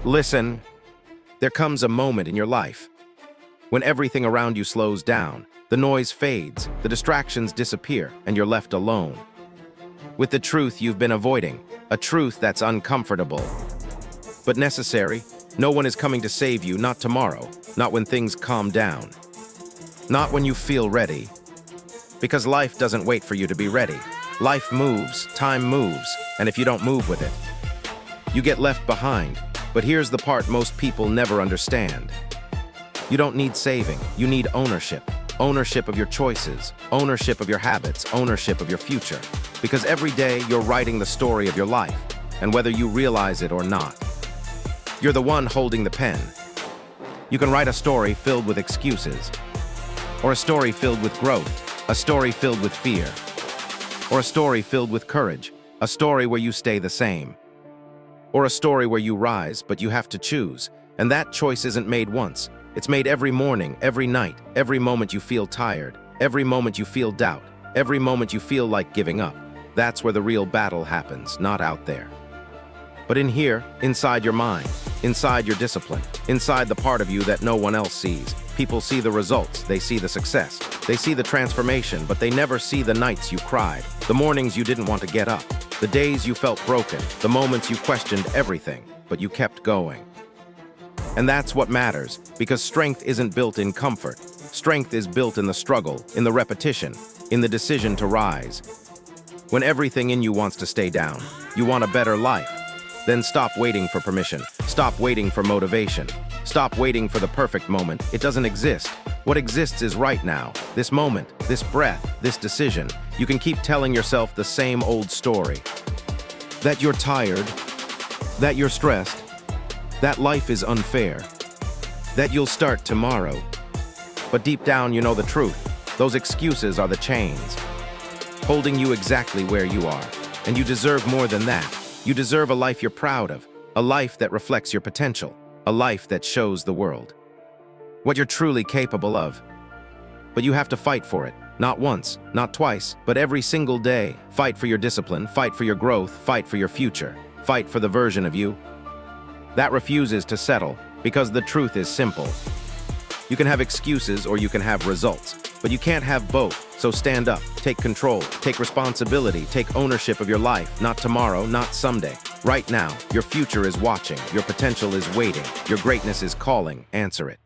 Listen, there comes a moment in your life when everything around you slows down, the noise fades, the distractions disappear, and you're left alone with the truth you've been avoiding, a truth that's uncomfortable but necessary. No one is coming to save you, not tomorrow, not when things calm down, not when you feel ready, because life doesn't wait for you to be ready. Life moves, time moves, and if you don't move with it, you get left behind. But here's the part most people never understand. You don't need saving, you need ownership. Ownership of your choices, ownership of your habits, ownership of your future. Because every day you're writing the story of your life, and whether you realize it or not, you're the one holding the pen. You can write a story filled with excuses, or a story filled with growth, a story filled with fear, or a story filled with courage, a story where you stay the same, or a story where you rise, but you have to choose. And that choice isn't made once. It's made every morning, every night, every moment you feel tired, every moment you feel doubt, every moment you feel like giving up. That's where the real battle happens, not out there, but in here, inside your mind, inside your discipline, inside the part of you that no one else sees. People see the results, they see the success, they see the transformation, but they never see the nights you cried, the mornings you didn't want to get up, the days you felt broken, the moments you questioned everything, but you kept going. And that's what matters, because strength isn't built in comfort. Strength is built in the struggle, in the repetition, in the decision to rise. When everything in you wants to stay down, you want a better life, then stop waiting for permission. Stop waiting for motivation. Stop waiting for the perfect moment. It doesn't exist. What exists is right now, this moment, this breath, this decision. You can keep telling yourself the same old story. That you're tired, that you're stressed, that life is unfair, that you'll start tomorrow. But deep down, you know the truth. Those excuses are the chains, holding you exactly where you are. And you deserve more than that. You deserve a life you're proud of, a life that reflects your potential, a life that shows the world what you're truly capable of. But you have to fight for it, not once, not twice, but every single day. Fight for your discipline, fight for your growth, fight for your future, fight for the version of you that refuses to settle, because the truth is simple. You can have excuses or you can have results, but you can't have both. So stand up, take control, take responsibility, take ownership of your life, not tomorrow, not someday. Right now, your future is watching, your potential is waiting, your greatness is calling. Answer it.